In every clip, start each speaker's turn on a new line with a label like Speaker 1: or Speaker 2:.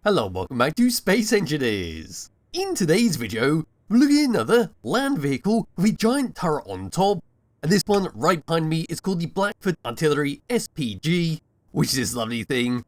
Speaker 1: Hello, welcome back to Space Engineers. In today's video, we're looking at another land vehicle with a giant turret on top, and this one right behind me is called the Blackford Artillery SPG, which is this lovely thing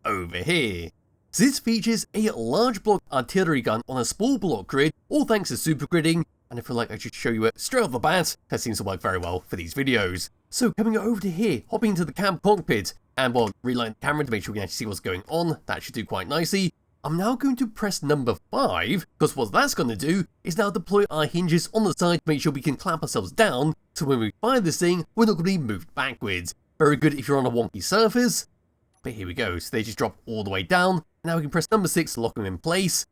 Speaker 1: over here. So this features a large block artillery gun on a small block grid, all thanks to super gridding, and I feel like I should show you it straight off the bat. That seems to work very well for these videos. So coming over to here, hopping into the cab cockpit, and while reline the camera to make sure we can actually see what's going on, that should do quite nicely. I'm now going to press number 5, because what that's going to do is now deploy our hinges on the side to make sure we can clamp ourselves down, so when we fire this thing, we're not going to be moved backwards. Very good if you're on a wonky surface. But here we go, so they just drop all the way down. Now we can press number 6 to lock them in place.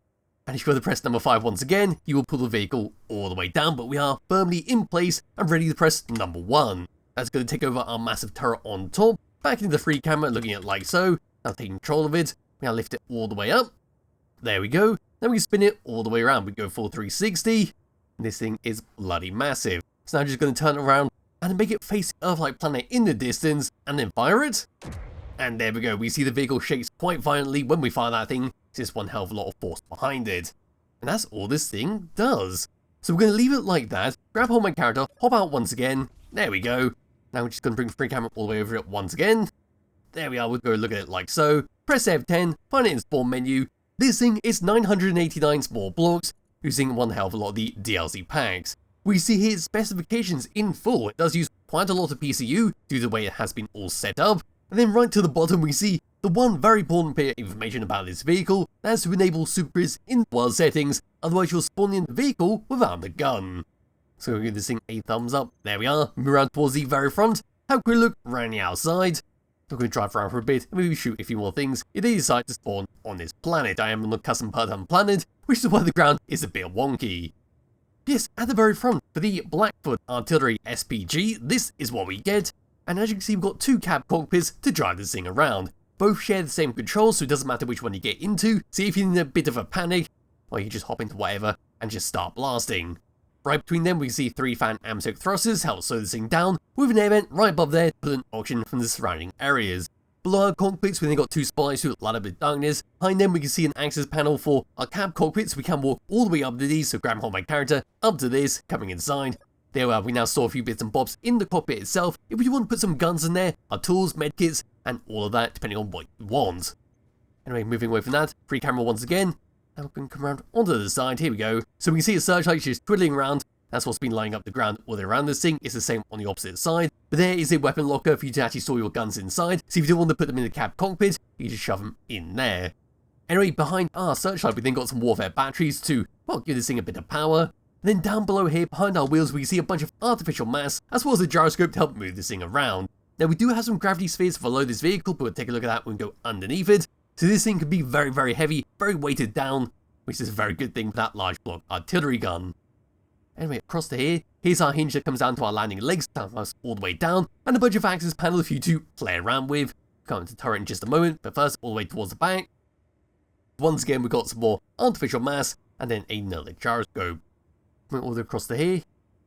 Speaker 1: And if you go to press number 5 once again, you will pull the vehicle all the way down, but we are firmly in place and ready to press number 1. That's going to take over our massive turret on top. Back into the free camera, looking at it like so. Now taking control of it, we now lift it all the way up. There we go. Then we spin it all the way around. We go full 360. And this thing is bloody massive. So now I'm just going to turn it around and make it face the Earth-like planet in the distance, and then fire it. And there we go. We see the vehicle shakes quite violently when we fire that thing. There's one hell of a lot of force behind it. And that's all this thing does. So we're going to leave it like that. Grab hold of my character, hop out once again. There we go. Now we're just going to bring the free camera all the way over it once again. There we are, we'll go look at it like so. Press F10, find it in the spawn menu. This thing is 989 small blocks, using one hell of a lot of the DLC packs. We see here specifications in full. It does use quite a lot of PCU due to the way it has been all set up. And then right to the bottom we see the one very important bit of information about this vehicle. That's to enable super grids in world settings, otherwise you'll spawn in the vehicle without the gun. So we'll give this thing a thumbs up. There we are. Move around towards the very front. Have a quick look around the outside. We're going to drive around for a bit and maybe shoot a few more things if they decide to spawn on this planet. I am on a custom per ton planet, which is why the ground is a bit wonky. Yes, at the very front, for the Blackford Artillery SPG, this is what we get. And as you can see, we've got 2 cab cockpits to drive this thing around. Both share the same controls, so it doesn't matter which one you get into. See, if you're in a bit of a panic, well, you just hop into whatever and just start blasting. Right between them, we can see 3 fan AMSOC thrusters help slow this thing down, with an air vent right above there to put an oxygen from the surrounding areas. Below our cockpits, we then got 2 spotlights to light up with darkness. Behind them, we can see an access panel for our cab cockpits. We can walk all the way up to these, so grab hold my character up to this, coming inside. There we are, we now store a few bits and bobs in the cockpit itself. If we want to put some guns in there, our tools, medkits, and all of that, depending on what you want. Anyway, moving away from that, free camera once again. Now we can come around onto the side, here we go. So we can see a searchlight just twiddling around. That's what's been lining up the ground all the way around this thing. It's the same on the opposite side. But there is a weapon locker for you to actually store your guns inside. So if you don't want to put them in the cab cockpit, you just shove them in there. Anyway, behind our searchlight, we then got some warfare batteries to, well, give this thing a bit of power. Then down below here, behind our wheels, we see a bunch of artificial mass, as well as a gyroscope to help move this thing around. Now we do have some gravity spheres below this vehicle, but we'll take a look at that when we go underneath it. So this thing can be very, very heavy, very weighted down, which is a very good thing for that large block artillery gun. Anyway, across to here, here's our hinge that comes down to our landing legs, down us all the way down, and a bunch of access panels for you to play around with. Come into the turret in just a moment, but first all the way towards the back. Once again, we've got some more artificial mass, and then another gyroscope. Coming all the way across to here.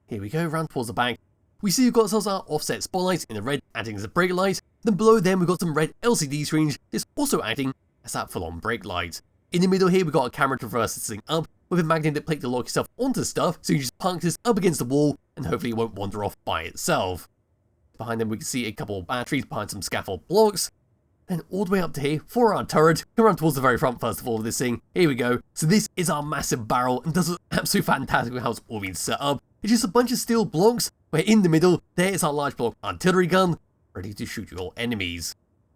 Speaker 1: Here we go, round towards the back. We see we've got ourselves our offset spotlights in the red, acting as a brake light. Then below them, we've got some red LCD screens, that's also acting as that full-on brake light. In the middle here, we've got a camera to reverse this thing up, with a magnetic plate to lock yourself onto stuff, so you just park this up against the wall, and hopefully it won't wander off by itself. Behind them, we can see a couple of batteries behind some scaffold blocks. Then all the way up to here, for our turret, come around towards the very front first of all of this thing. Here we go. So this is our massive barrel, and does look absolutely fantastic with how it's all been set up. It's just a bunch of steel blocks, where in the middle, there is our large block artillery gun, ready to shoot your enemies.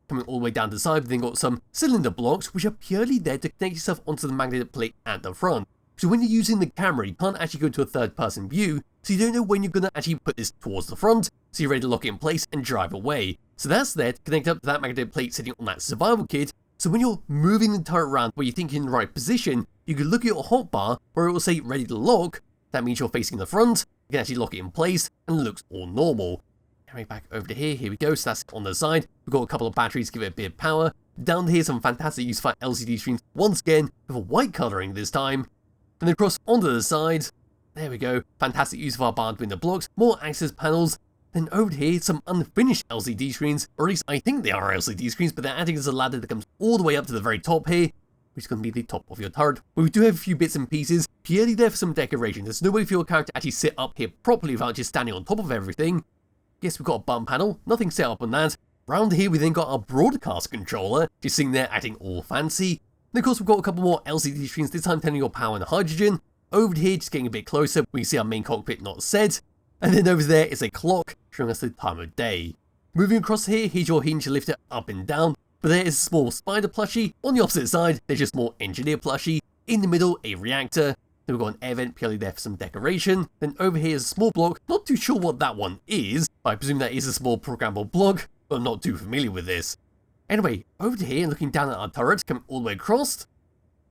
Speaker 1: Coming all the way down to the side, we've then got some cylinder blocks, which are purely there to connect yourself onto the magnetic plate at the front. So when you're using the camera, you can't actually go to a third-person view, so you don't know when you're going to actually put this towards the front, so you're ready to lock it in place and drive away. So that's there to connect up to that magnetic plate sitting on that survival kit, so when you're moving the turret around where you think you're in the right position, you can look at your hotbar where it will say ready to lock. That means you're facing the front, you can actually lock it in place, and it looks all normal. Coming back over to here we go, so that's on the side. We've got a couple of batteries to give it a bit of power. Down here, some fantastic use for LCD screens, once again, with a white colouring this time. And then across onto the side, there we go, fantastic use of our bar between the blocks, more access panels. Then over here, some unfinished LCD screens, or at least I think they are LCD screens, but they're adding as a ladder that comes all the way up to the very top here. which is going to be the top of your turret. But we do have a few bits and pieces purely there for some decoration. There's no way for your character to actually sit up here properly without just standing on top of everything. Yes, we've got a button panel, nothing set up on that. Round here we then got our broadcast controller, just sitting there acting all fancy. And of course we've got a couple more LCD screens, this time telling your power and hydrogen. Over here, just getting a bit closer, we can see our main cockpit not set. And then over there is a clock showing us the time of day. Moving across here, here's your hinge to lift it up and down. But there is a small spider plushie. On the opposite side, there's just more engineer plushie. In the middle, a reactor. Then we've got an air vent purely there for some decoration. Then over here is a small block. Not too sure what that one is. I presume that is a small programmable block, but I'm not too familiar with this. Anyway, over to here, looking down at our turret, coming all the way across.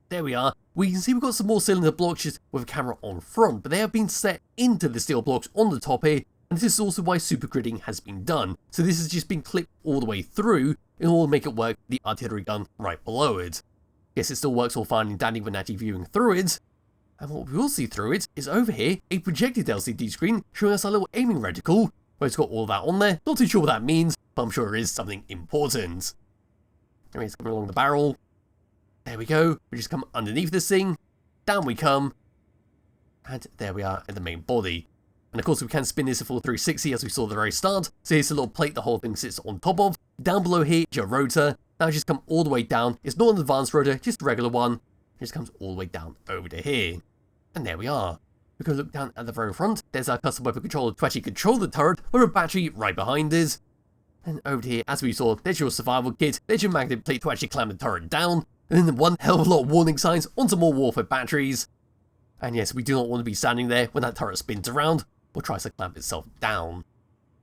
Speaker 1: There we are. We can see we've got some more cylinder blocks just with a camera on front, but they have been set into the steel blocks on the top here. And this is also why super gridding has been done. So this has just been clipped all the way through in order to make it work with the artillery gun right below it. Yes, it still works all fine and dandy when actually viewing through it. And what we will see through it is over here, a projected LCD screen showing us our little aiming reticle, where it's got all that on there. Not too sure what that means, but I'm sure it is something important. Anyway, it's coming along the barrel. There we go. We just come underneath this thing. Down we come. And there we are at the main body. And of course we can spin this a full 360 as we saw at the very start. So here's a little plate the whole thing sits on top of. Down below here is your rotor. Now just come all the way down. It's not an advanced rotor, just a regular one. It just comes all the way down over to here. And there we are. We can look down at the very front. There's our custom weapon controller to actually control the turret with a battery right behind it. And over here, as we saw, there's your survival kit. There's your magnet plate to actually clamp the turret down. And then one hell of a lot of warning signs on some more warfare batteries. And yes, we do not want to be standing there when that turret spins around or tries to clamp itself down.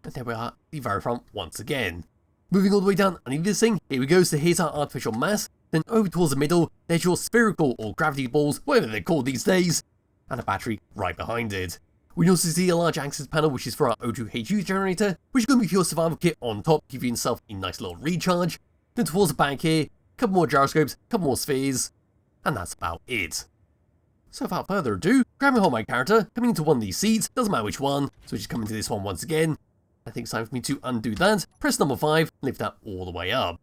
Speaker 1: And there we are, the very front once again. Moving all the way down underneath this thing, here we go, so here's our artificial mass. Then over towards the middle, there's your spherical or gravity balls, whatever they're called these days. And a battery right behind it. We can also see a large access panel, which is for our O2HU generator, which is going to be for your survival kit on top, giving yourself a nice little recharge. Then towards the back here, a couple more gyroscopes, a couple more spheres, and that's about it. So without further ado, grabbing hold of my character, coming into one of these seats, doesn't matter which one, so we just come into this one once again. I think it's time for me to undo that, press number 5, lift that all the way up.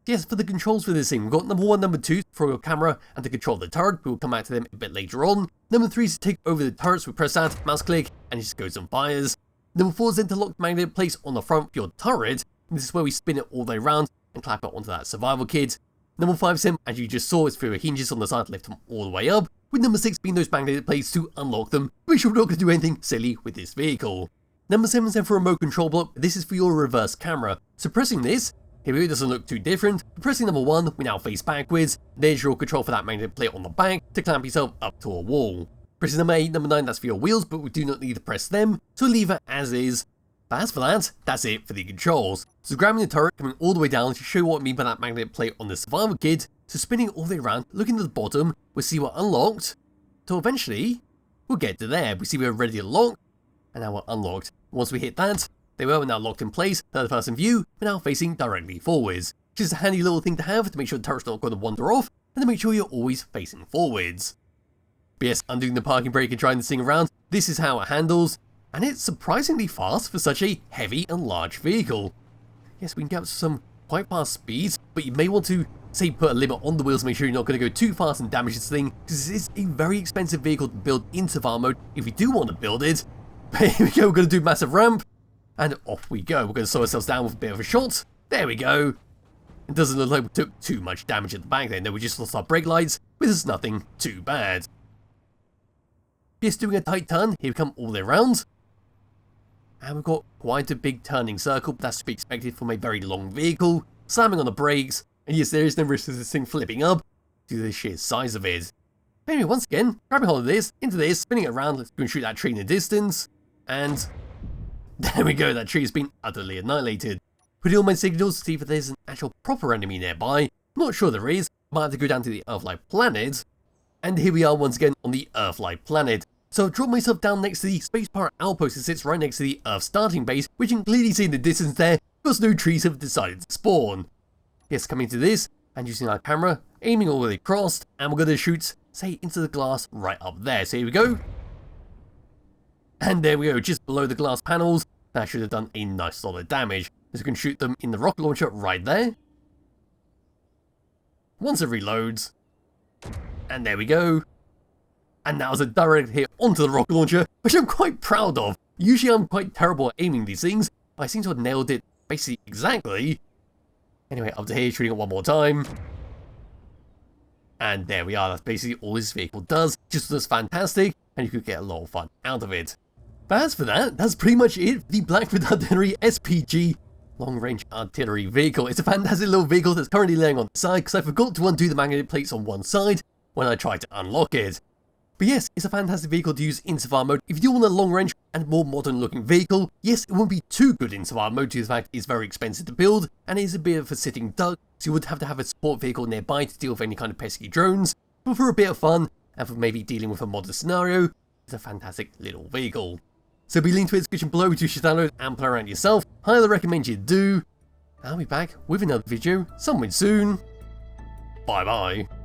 Speaker 1: Yes, for the controls for this thing, we've got number 1, number 2 for your camera and to control the turret, we will come back to them a bit later on. Number 3 is to take over the turrets, we press that, mouse click, and it just goes and fires. Number 4 is then to lock the magnet place on the front of your turret, and this is where we spin it all the way around and clap it onto that survival kit. Number 5 is him, as you just saw, is for your hinges on the side to lift them all the way up, with number 6 being those magnetic plates to unlock them, but we're not going to do anything silly with this vehicle. Number 7 is then for a remote control block, this is for your reverse camera. So pressing this, here it doesn't look too different. Pressing number 1, we now face backwards, there's your control for that magnetic plate on the back to clamp yourself up to a wall. Pressing number 8, number 9, that's for your wheels, but we do not need to press them, so leave it as is. But as for that, that's it for the controls. So grabbing the turret, coming all the way down to show you what I mean by that magnet plate on the survival kit, so spinning all the way around, looking at the bottom, we'll see we're unlocked, so eventually, we'll get to there. We see we're ready to lock, and now we're unlocked. Once we hit that, there we are, we're now locked in place, third person view, we're now facing directly forwards. Just a handy little thing to have to make sure the turret's not going to wander off, and to make sure you're always facing forwards. But yes, undoing the parking brake and trying this thing around, this is how it handles. And it's surprisingly fast for such a heavy and large vehicle. Yes, we can get up to some quite fast speeds, but you may want to, say, put a limit on the wheels to make sure you're not going to go too fast and damage this thing, because this is a very expensive vehicle to build in survival mode if you do want to build it. But here we go, we're going to do massive ramp, and off we go. We're going to slow ourselves down with a bit of a shot. There we go. It doesn't look like we took too much damage at the back there. No, we just lost our brake lights, but it's nothing too bad. Just doing a tight turn, here we come all the way around. And we've got quite a big turning circle, but that's to be expected from a very long vehicle. Slamming on the brakes, and yes, there is no risk of this thing flipping up due to the sheer size of it. Anyway, once again, grabbing hold of this, into this, spinning it around, let's go and shoot that tree in the distance. And there we go, that tree has been utterly annihilated. Putting on my signals to see if there's an actual proper enemy nearby. Not sure there is, might have to go down to the Earth-like planet. And here we are once again on the Earth-like planet. So I've dropped myself down next to the space pirate outpost that sits right next to the Earth starting base, which you can clearly see in the distance there, because no trees have decided to spawn. Yes, coming to this, and using our camera, aiming all the way across, and we're going to shoot, say, into the glass right up there. So here we go. And there we go, just below the glass panels. That should have done a nice lot of damage. So we can shoot them in the rocket launcher right there. Once it reloads, And there we go. And that was a direct hit onto the rocket launcher, which I'm quite proud of. Usually I'm quite terrible at aiming these things, but I seem to have nailed it basically exactly. Anyway, up to here, shooting it one more time. And there we are, that's basically all this vehicle does. Just looks fantastic, and you could get a lot of fun out of it. But as for that, that's pretty much it for the Blackford Artillery SPG long-range artillery vehicle. It's a fantastic little vehicle that's currently laying on the side because I forgot to undo the magnet plates on one side when I tried to unlock it. But yes, it's a fantastic vehicle to use in survival mode. If you do want a long-range and more modern-looking vehicle, yes, it won't be too good in survival mode due to the fact it's very expensive to build and it is a bit of a sitting duck, so you would have to have a support vehicle nearby to deal with any kind of pesky drones. But for a bit of fun and for maybe dealing with a modern scenario, it's a fantastic little vehicle. So be linked to the description below which you should download and play around yourself. Highly recommend you do. I'll be back with another video somewhere soon. Bye bye.